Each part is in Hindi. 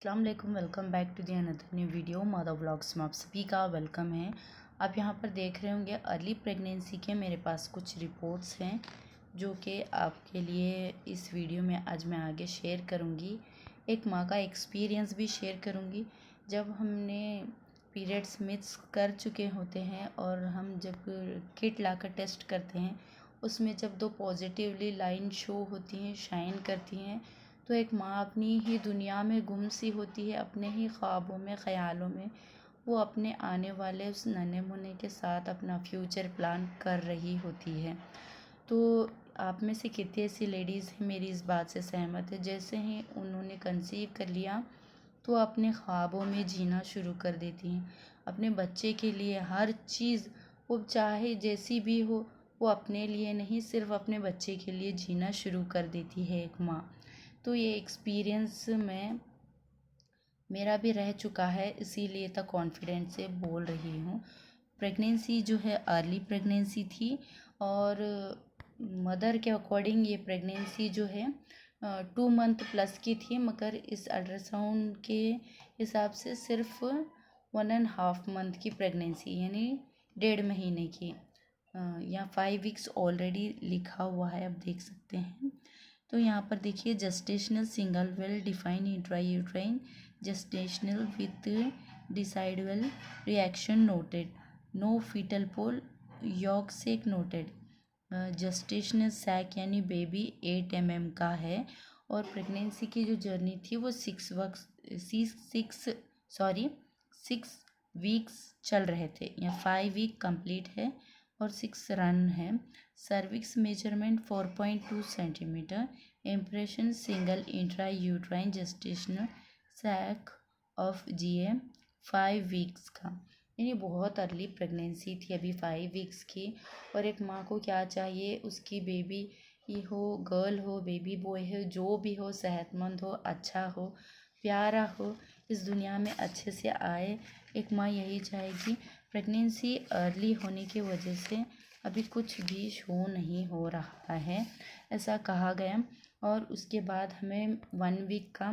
अस्सलाम वालेकुम, welcome back to the another new video mother vlogs में आप सभी का वेलकम है। आप यहाँ पर देख रहे होंगे अर्ली प्रेगनेंसी के मेरे पास कुछ रिपोर्ट्स हैं जो कि आपके लिए इस वीडियो में आज मैं आगे शेयर करूँगी। एक माँ का एक्सपीरियंस भी शेयर करूँगी। जब हमने पीरियड्स मिस कर चुके होते हैं और हम जब किट लाकर टेस्ट करते हैं उसमें जब 2 पॉजिटिवली लाइन शो होती हैं, शाइन करती हैं, तो एक माँ अपनी ही दुनिया में गुम सी होती है, अपने ही ख्वाबों में, ख़यालों में। वो अपने आने वाले उस नन्हे मुन्ने के साथ अपना फ्यूचर प्लान कर रही होती है। तो आप में से कितनी ऐसी लेडीज़ हैं मेरी इस बात से सहमत है, जैसे ही उन्होंने कंसीव कर लिया तो अपने ख्वाबों में जीना शुरू कर देती हैं। अपने बच्चे के लिए हर चीज़, वो चाहे जैसी भी हो, वो अपने लिए नहीं सिर्फ अपने बच्चे के लिए जीना शुरू कर देती है एक माँ। तो ये एक्सपीरियंस मेरा भी रह चुका है, इसीलिए तो कॉन्फिडेंस से बोल रही हूँ। प्रेगनेंसी जो है अर्ली प्रेगनेंसी थी और मदर के अकॉर्डिंग ये प्रेगनेंसी जो है 2 मंथ प्लस की थी, मगर इस अल्ट्रासाउंड के हिसाब से सिर्फ 1.5 मंथ की प्रेगनेंसी, यानी 1.5 महीने की। यहाँ 5 वीक्स ऑलरेडी लिखा हुआ है, आप देख सकते हैं। तो यहाँ पर देखिए, gestational single well defined intrauterine gestational with decidual reaction noted, no fetal pole yolk sac noted. Gestational sac यानी बेबी 8 mm का है और प्रेगनेंसी की जो जर्नी थी वो 6 वीक्स चल रहे थे, या 5 वीक कंप्लीट है और 6 रन है। Cervix measurement 4.2 centimetre. Impression single intra uterine gestational sac of GA 5 weeks का, यानी बहुत अर्ली प्रेगनेंसी थी, अभी 5 वीक्स की। और एक माँ को क्या चाहिए, उसकी बेबी हो, गर्ल हो, बेबी बॉय हो, जो भी हो, सेहतमंद हो, अच्छा हो, प्यारा हो, इस दुनिया में अच्छे से आए। एक माँ यही चाहेगी। प्रेगनेंसी अर्ली होने की वजह से अभी कुछ भी शो नहीं हो रहा है, ऐसा कहा गया। और उसके बाद हमें 1 वीक का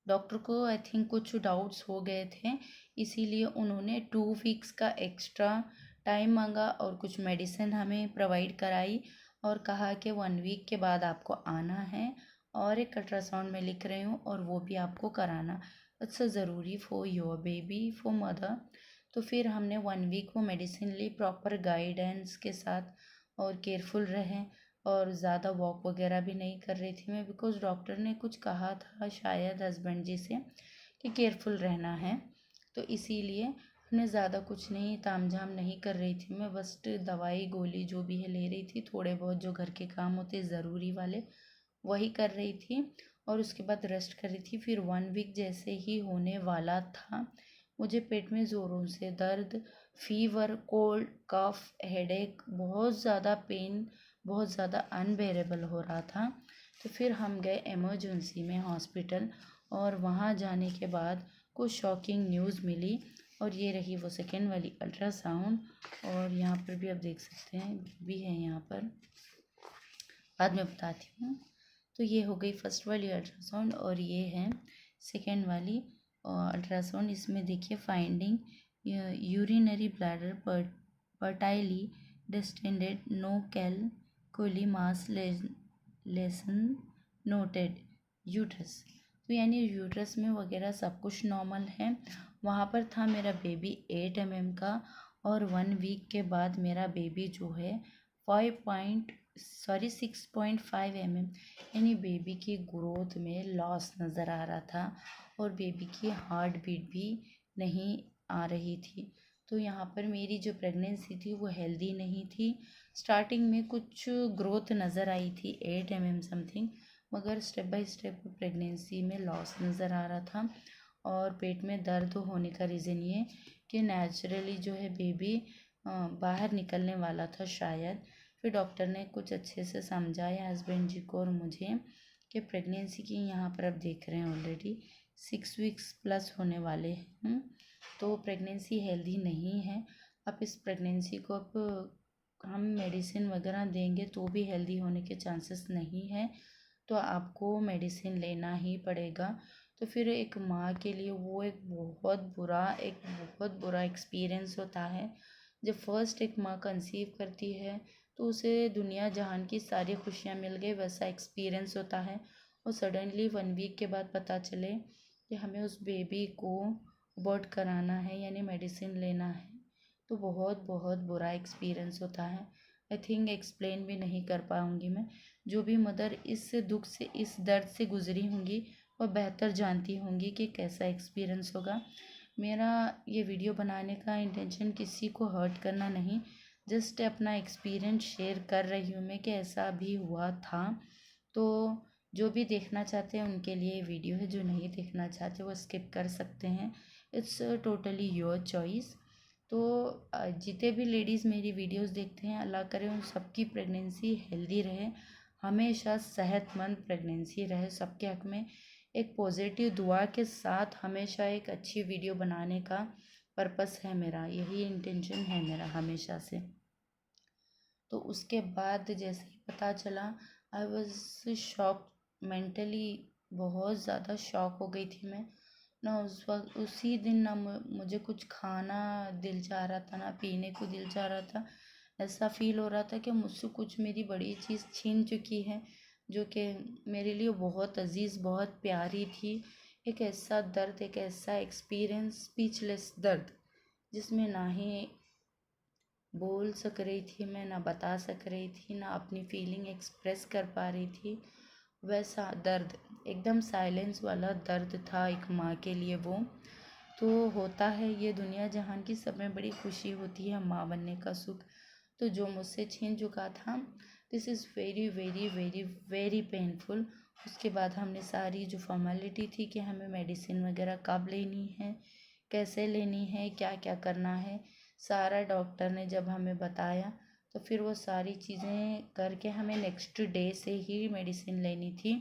डॉक्टर को आई थिंक कुछ डाउट्स हो गए थे, इसीलिए उन्होंने 2 वीक्स का एक्स्ट्रा टाइम मांगा और कुछ मेडिसिन हमें प्रोवाइड कराई और कहा कि 1 वीक के बाद आपको आना है और एक अल्ट्रासाउंड में लिख रही हूँ और वो भी आपको कराना, इट्स ज़रूरी for your baby, for mother. तो फिर हमने 1 वीक वो मेडिसिन ली प्रॉपर गाइडेंस के साथ और केयरफुल रहें। और ज़्यादा वॉक वगैरह भी नहीं कर रही थी मैं, बिकॉज़ डॉक्टर ने कुछ कहा था शायद हस्बैंड जी से कि केयरफुल रहना है, तो इसीलिए हमने ज़्यादा कुछ नहीं तामझाम नहीं कर रही थी मैं, बस दवाई गोली जो भी है ले रही थी, थोड़े बहुत जो घर के काम होते ज़रूरी वाले वही कर रही थी और उसके बाद रेस्ट कर रही थी। फिर 1 वीक जैसे ही होने वाला था, मुझे पेट में ज़ोरों से दर्द, फीवर, कोल्ड, कफ, हेडेक, बहुत ज़्यादा पेन, बहुत ज़्यादा अनबेरेबल हो रहा था। तो फिर हम गए इमरजेंसी में हॉस्पिटल और वहाँ जाने के बाद कुछ शॉकिंग न्यूज़ मिली और ये रही वो सेकेंड वाली अल्ट्रासाउंड। और यहाँ पर भी आप देख सकते हैं भी है यहाँ पर, बाद में बताती हूँ। तो ये हो गई फर्स्ट वाली अल्ट्रासाउंड और ये है सेकेंड वाली अल्ट्रासाउंड। इसमें देखिए finding urinary bladder partially distended, no calculi mass lesion noted, uterus. तो यानी यूट्रस में वगैरह सब कुछ नॉर्मल है। वहाँ पर था मेरा बेबी 8 mm का और 1 वीक के बाद मेरा बेबी जो है 6.5 mm, यानी बेबी की ग्रोथ में लॉस नज़र आ रहा था और बेबी की हार्ट बीट भी नहीं आ रही थी। तो यहाँ पर मेरी जो प्रेगनेंसी थी वो हेल्दी नहीं थी। स्टार्टिंग में कुछ ग्रोथ नज़र आई थी 8 mm समथिंग, मगर स्टेप बाय स्टेप प्रेगनेंसी में लॉस नज़र आ रहा था। और पेट में दर्द होने का रीज़न ये कि नेचुरली जो है बेबी बाहर निकलने वाला था शायद। फिर डॉक्टर ने कुछ अच्छे से समझाया हस्बैंड जी को और मुझे कि प्रेगनेंसी की यहाँ पर आप देख रहे हैं ऑलरेडी 6 वीक्स प्लस होने वाले हैं, तो प्रेगनेंसी हेल्दी नहीं है। अब इस प्रेगनेंसी को अब हम मेडिसिन वगैरह देंगे तो भी हेल्दी होने के चांसेस नहीं है, तो आपको मेडिसिन लेना ही पड़ेगा। तो फिर एक माँ के लिए वो एक बहुत बुरा एक्सपीरियंस होता है। जब फर्स्ट एक माँ कंसीव करती है तो उसे दुनिया जहान की सारी खुशियाँ मिल गई, वैसा एक्सपीरियंस होता है। और सडनली 1 वीक के बाद पता चले कि हमें उस बेबी को अबॉर्ट कराना है, यानी मेडिसिन लेना है, तो बहुत बहुत बुरा एक्सपीरियंस होता है। आई थिंक एक्सप्लेन भी नहीं कर पाऊँगी मैं। जो भी मदर इस दुख से, इस दर्द से गुजरी होंगी, वह बेहतर जानती होंगी कि कैसा एक्सपीरियंस होगा। मेरा ये वीडियो बनाने का इंटेंशन किसी को हर्ट करना नहीं, जस्ट अपना एक्सपीरियंस शेयर कर रही हूँ मैं कि ऐसा भी हुआ था। तो जो भी देखना चाहते हैं उनके लिए वीडियो है, जो नहीं देखना चाहते वो स्किप कर सकते हैं। It's totally your choice. तो जितने भी लेडीज़ मेरी वीडियोस देखते हैं, अल्लाह करे उन सबकी प्रेगनेंसी हेल्दी रहे, हमेशा सेहतमंद प्रेगनेंसी रहे सबके हक में। एक पॉजिटिव दुआ के साथ हमेशा एक अच्छी वीडियो बनाने का पर्पस है मेरा, यही इंटेंशन है मेरा हमेशा से। तो उसके बाद जैसे ही पता चला, आई वॉज शॉक, मेंटली बहुत ज़्यादा शॉक हो गई थी मैं ना। उस वक्त उसी दिन ना मुझे कुछ खाना दिल चाह रहा था, ना पीने को दिल चाह रहा था। ऐसा फील हो रहा था कि मुझसे कुछ मेरी बड़ी चीज़ छीन चुकी है, जो कि मेरे लिए बहुत अजीज़, बहुत प्यारी थी। एक ऐसा दर्द, एक ऐसा एक्सपीरियंस, स्पीचलेस दर्द, जिसमें ना ही बोल सक रही थी मैं, ना बता सक रही थी, ना अपनी फीलिंग एक्सप्रेस कर पा रही थी। वैसा दर्द, एकदम साइलेंस वाला दर्द था एक माँ के लिए वो। तो होता है ये दुनिया जहान की, सब में बड़ी खुशी होती है माँ बनने का सुख। तो जो मुझसे छीन चुका था, this is very very very very painful. उसके बाद हमने सारी जो फॉर्मेलिटी थी कि हमें मेडिसिन वगैरह कब लेनी है, कैसे लेनी है, क्या क्या करना है, सारा डॉक्टर ने जब हमें बताया, तो फिर वो सारी चीज़ें करके हमें नेक्स्ट डे से ही मेडिसिन लेनी थी।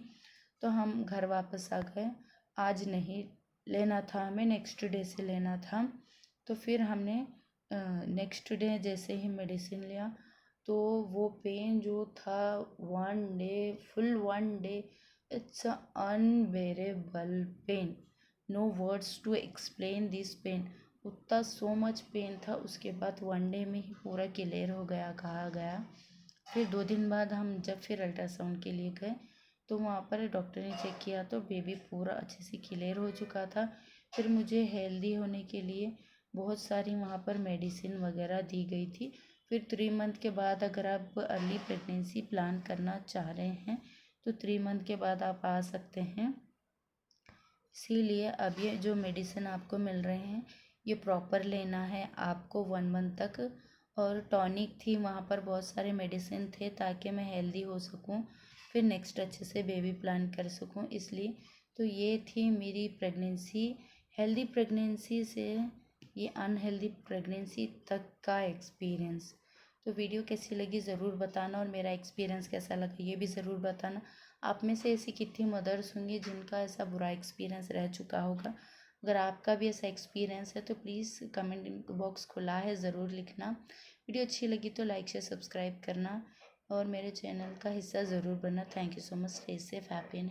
तो हम घर वापस आ गए। आज नहीं लेना था हमें, नेक्स्ट डे से लेना था। तो फिर हमने नेक्स्ट डे जैसे ही मेडिसिन लिया, तो वो पेन जो था, 1 day, full 1 day, it's unbearable pain, no words to explain this pain. उतना सो मच पेन था। उसके बाद 1 डे में ही पूरा क्लियर हो गया, कहा गया। फिर 2 दिन बाद हम जब फिर अल्ट्रासाउंड के लिए गए, तो वहाँ पर डॉक्टर ने चेक किया तो बेबी पूरा अच्छे से क्लियर हो चुका था। फिर मुझे हेल्दी होने के लिए बहुत सारी वहाँ पर मेडिसिन वगैरह दी गई थी। फिर 3 मंथ के बाद अगर आप अर्ली प्रेगनेंसी प्लान करना चाह रहे हैं, तो 3 मंथ के बाद आप आ सकते हैं। इसीलिए अब ये जो मेडिसिन आपको मिल रहे हैं, ये प्रॉपर लेना है आपको 1 मंथ तक। और टॉनिक थी वहाँ पर, बहुत सारे मेडिसिन थे, ताकि मैं हेल्दी हो सकूँ, फिर नेक्स्ट अच्छे से बेबी प्लान कर सकूँ, इसलिए। तो ये थी मेरी प्रेगनेंसी, हेल्दी प्रेगनेंसी से ये अनहेल्दी प्रेगनेंसी तक का एक्सपीरियंस। तो वीडियो कैसी लगी ज़रूर बताना, और मेरा एक्सपीरियंस कैसा लगा ये भी ज़रूर बताना। आप में से ऐसी कितनी मदर्स होंगी जिनका ऐसा बुरा एक्सपीरियंस रह चुका होगा। अगर आपका भी ऐसा एक्सपीरियंस है तो प्लीज़ कमेंट बॉक्स खुला है, ज़रूर लिखना। वीडियो अच्छी लगी तो लाइक शेयर सब्सक्राइब करना, और मेरे चैनल का हिस्सा ज़रूर बनना। Thank you so much. Stay safe, happy.